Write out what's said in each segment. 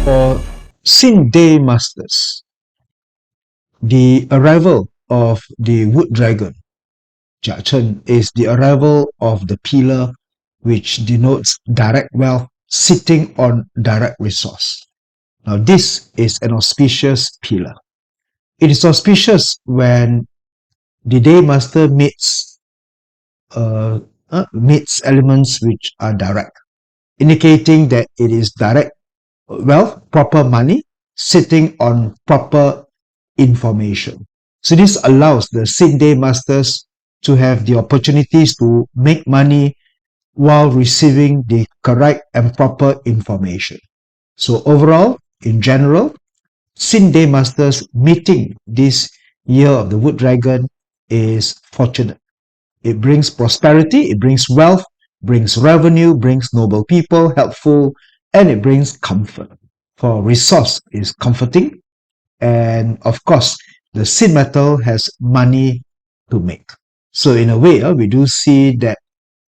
For Sin Daymasters, the arrival of the wood dragon, Chen, is the arrival of the pillar which denotes direct wealth sitting on direct resource. Now, this is an auspicious pillar. It is auspicious when the Daymaster meets elements which are direct, indicating that it is direct wealth, proper money, sitting on proper information. So this allows the Sin Daymasters to have the opportunities to make money while receiving the correct and proper information. So overall, in general, Sin Daymasters meeting this year of the Wood Dragon is fortunate. It brings prosperity, it brings wealth, brings revenue, brings noble people, helpful, and it brings comfort. For resource is comforting, and of course, the Sin metal has money to make. So in a way, we do see that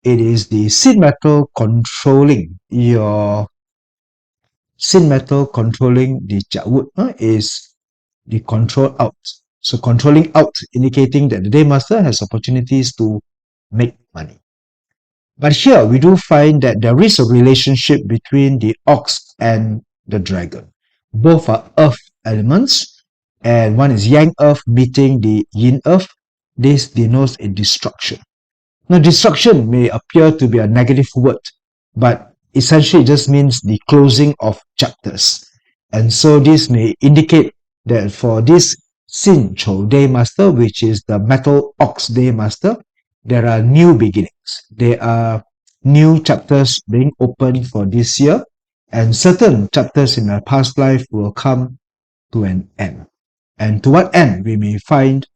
it is the Sin metal controlling your Sin metal controlling the Jiawood is the control out. So controlling out, indicating that the Daymaster has opportunities to make money. But here we do find that there is a relationship between the ox and the dragon. Both are earth elements, and one is yang earth meeting the yin earth. This denotes a destruction. Now, destruction may appear to be a negative word, but essentially it just means the closing of chapters. And so this may indicate that for this Sin Chou Daymaster, which is the Metal Ox Daymaster, there are new beginnings. There are new chapters being opened for this year, and certain chapters in our past life will come to an end. And to what end we may find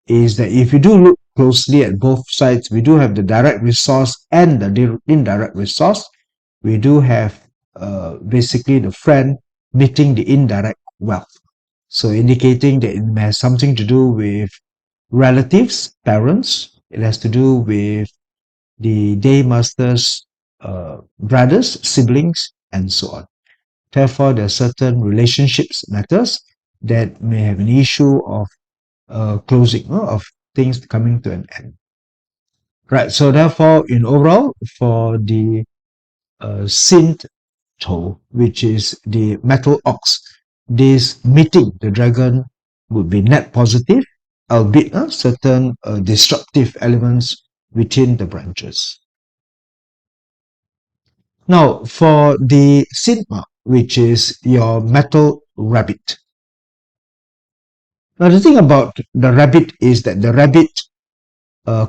is that if you do look closely at both sides, we do have the direct resource and the indirect resource. We do have basically the friend meeting the indirect wealth. So indicating that it has something to do with relatives, parents. It has to do with the Daymaster's brothers, siblings, and so on. Therefore, there are certain relationships matters that may have an issue of closing, of things coming to an end. Right, so therefore, in overall, for the Sin Chou, which is the metal ox, this meeting the dragon would be net positive, albeit certain destructive elements within the branches. Now, for the Sigma, which is your metal rabbit. Now, the thing about the rabbit is that the rabbit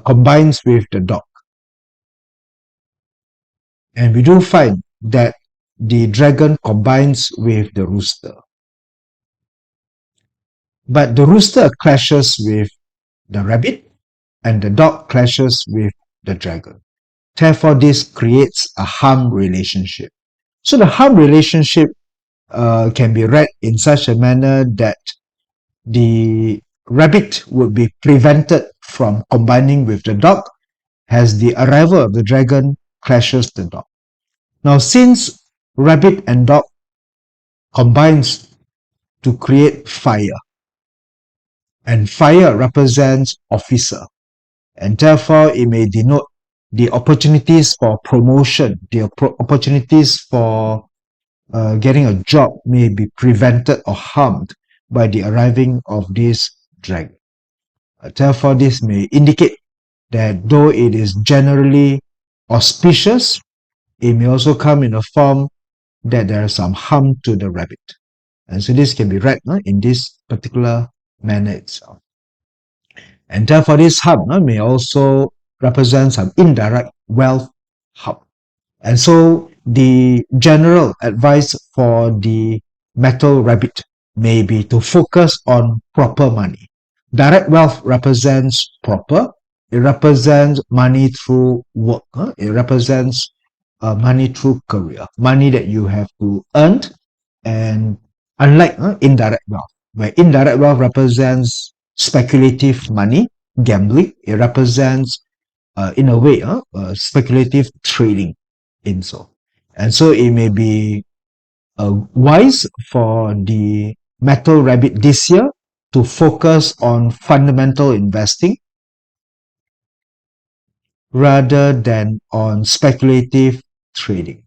combines with the dog. And we do find that the dragon combines with the rooster. But the rooster clashes with the rabbit and the dog clashes with the dragon. Therefore, this creates a harm relationship. So the harm relationship can be read in such a manner that the rabbit would be prevented from combining with the dog as the arrival of the dragon clashes the dog. Now, since rabbit and dog combines to create fire, and fire represents officer, and therefore it may denote the opportunities for promotion, the opportunities for getting a job may be prevented or harmed by the arriving of this dragon. Therefore, this may indicate that though it is generally auspicious, it may also come in a form that there is some harm to the rabbit. And so this can be read in this particular manner itself. And therefore, this harm may also represent some indirect wealth harm. And so the general advice for the metal rabbit may be to focus on proper money. Direct wealth represents proper. It represents money through work. It represents money through career. Money that you have to earn, and unlike indirect wealth, where indirect wealth represents speculative money, gambling. It represents, in a way, speculative trading in so. And so it may be wise for the metal rabbit this year to focus on fundamental investing rather than on speculative trading.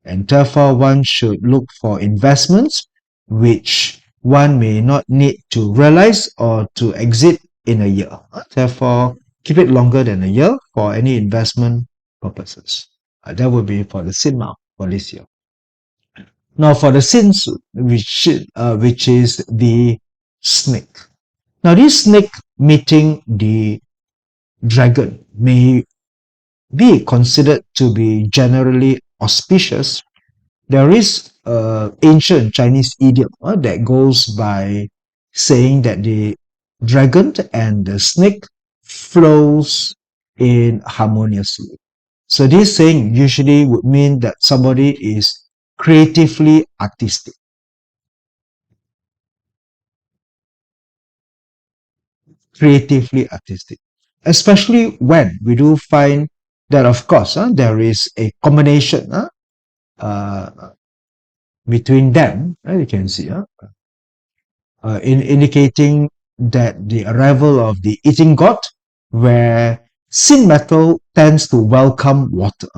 And therefore, one should look for investments which one may not need to realize or to exit in a year. Therefore, keep it longer than a year for any investment purposes. That would be for the sin mount for this year. Now, for the sins, which is the snake. Now, this snake meeting the dragon may be considered to be generally auspicious. There is an ancient Chinese idiom that goes by saying that the dragon and the snake flows in harmoniously. So this saying usually would mean that somebody is creatively artistic. Creatively artistic. Especially when we do find that, of course, there is a combination uh, between them, you can see, in indicating that the arrival of the eating god, where sin metal tends to welcome water.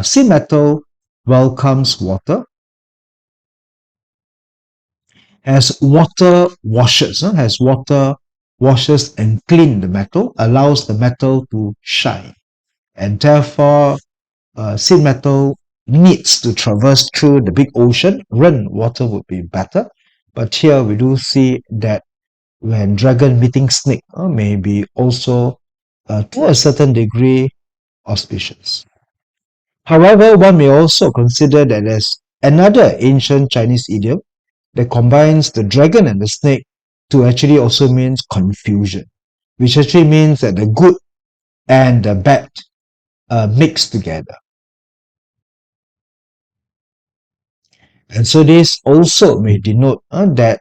Sin metal welcomes water as water washes, and clean the metal, allows the metal to shine. And therefore, sin metal needs to traverse through the big ocean. Run water would be better. But here we do see that when dragon meeting snake may be also, to a certain degree, auspicious. However, one may also consider that there's another ancient Chinese idiom that combines the dragon and the snake to actually also means confusion, which actually means that the good and the bad mixed together. And so this also may denote that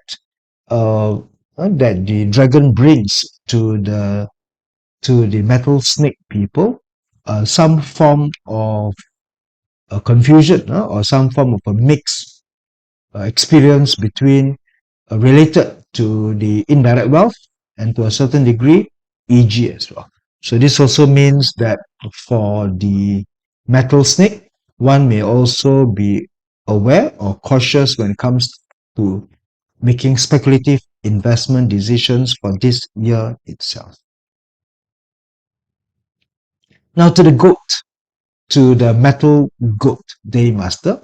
the dragon brings to the metal snake people some form of confusion or some form of a mix experience between related to the indirect wealth and to a certain degree EG as well. So this also means that for the metal snake, one may also be aware or cautious when it comes to making speculative investment decisions for this year itself. Now to the goat, to the metal goat Daymaster.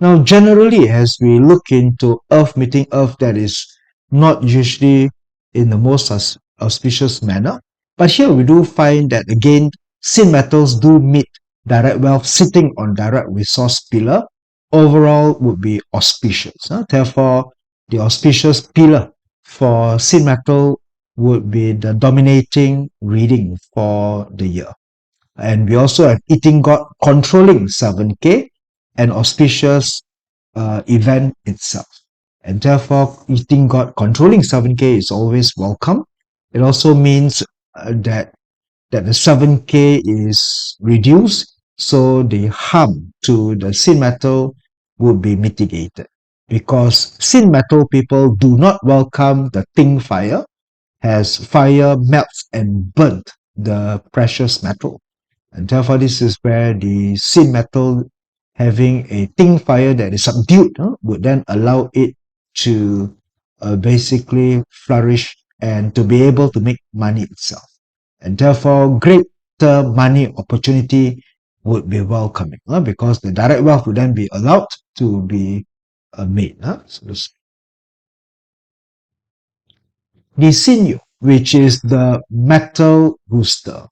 Now generally as we look into Earth meeting Earth, that is not usually in the most auspicious manner. But here we do find that again, sin metals do meet direct wealth sitting on direct resource pillar. Overall would be auspicious. Therefore, the auspicious pillar for sin metal would be the dominating reading for the year. And we also have eating god controlling 7K, an auspicious event itself. And therefore, eating god controlling 7K is always welcome. It also means that the 7K is reduced, so the harm to the sin metal would be mitigated. Because sin metal people do not welcome the Ting fire, as fire melts and burnt the precious metal. And therefore, this is where the sin metal having a Ting fire that is subdued would then allow it to basically flourish and to be able to make money itself. And therefore, greater money opportunity would be welcoming because the direct wealth would then be allowed to be made. So the sinew, which is the metal rooster.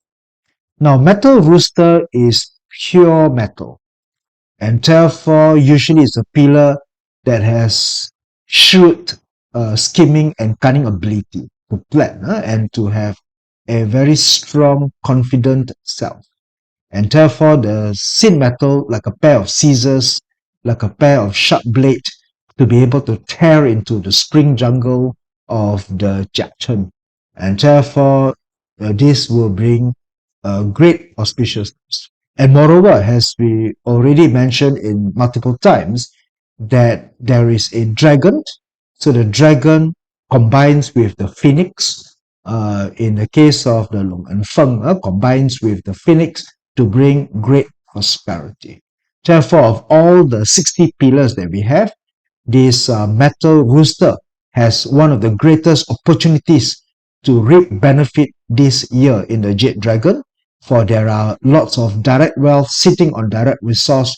Now, metal rooster is pure metal, and therefore usually it's a pillar that has shrewd skimming and cunning ability to plan and to have a very strong, confident self. And therefore the sin metal, like a pair of scissors, like a pair of sharp blade, to be able to tear into the spring jungle of the Chen. And therefore this will bring great auspiciousness. And moreover, as we already mentioned in multiple times, that there is a dragon. So the dragon combines with the phoenix. In the case of the Long and Feng, combines with the phoenix to bring great prosperity. Therefore, of all the 60 pillars that we have, this metal rooster has one of the greatest opportunities to reap benefit this year in the Jade Dragon, for there are lots of direct wealth sitting on direct resource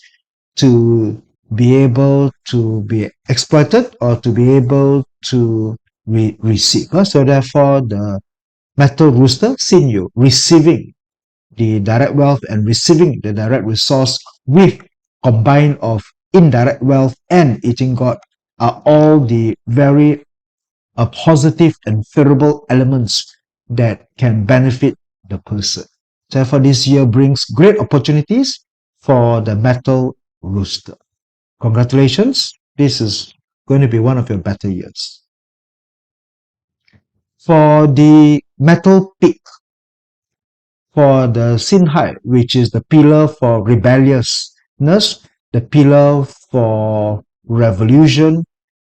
to be able to be exploited or to be able to receive. So therefore, the metal rooster, seeing you receiving the direct wealth and receiving the direct resource with combined of indirect wealth and eating God, are all the very positive and favorable elements that can benefit the person. Therefore, this year brings great opportunities for the metal rooster. Congratulations, this is going to be one of your better years. For the metal pig, for the Sinhai, which is the pillar for rebelliousness, the pillar for revolution,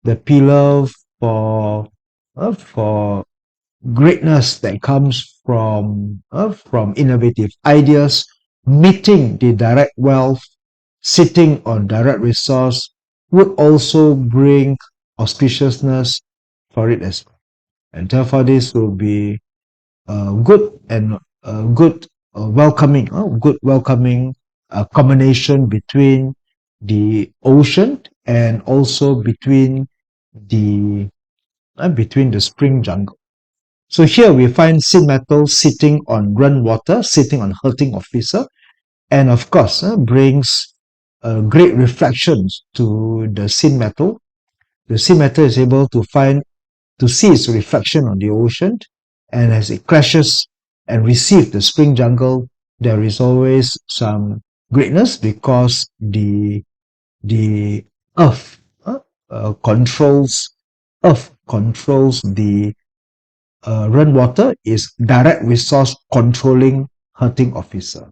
the pillar for greatness that comes from innovative ideas, meeting the direct wealth, sitting on direct resource, would also bring auspiciousness for it as well. And therefore, this will be good and good good welcoming combination between the ocean and also between the spring jungle. So here we find Sin Metal sitting on run water, sitting on hurting officer, and of course brings great reflections to the Sin Metal. The Sin Metal is able to see its reflection on the ocean, and as it crashes and receives the spring jungle, there is always some greatness because the earth controls the rainwater is direct resource controlling hunting officer.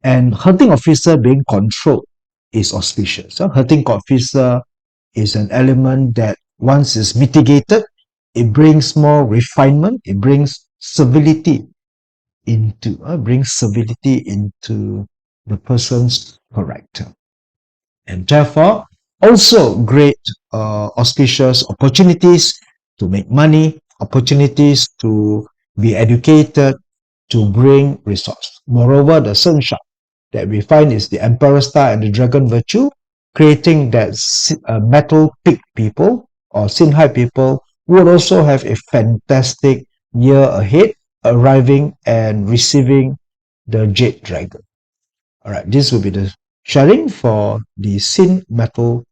And hunting officer being controlled is auspicious. So hunting officer is an element that once is mitigated, it brings more refinement, it brings civility into the person's character. And therefore, also great auspicious opportunities to make money, opportunities to be educated, to bring resource. Moreover, the sunshine that we find is the Emperor Star and the Dragon Virtue, creating that metal pig people or Sinhai people would also have a fantastic year ahead, arriving and receiving the Jade Dragon. All right, this will be the sharing for the Sin Metal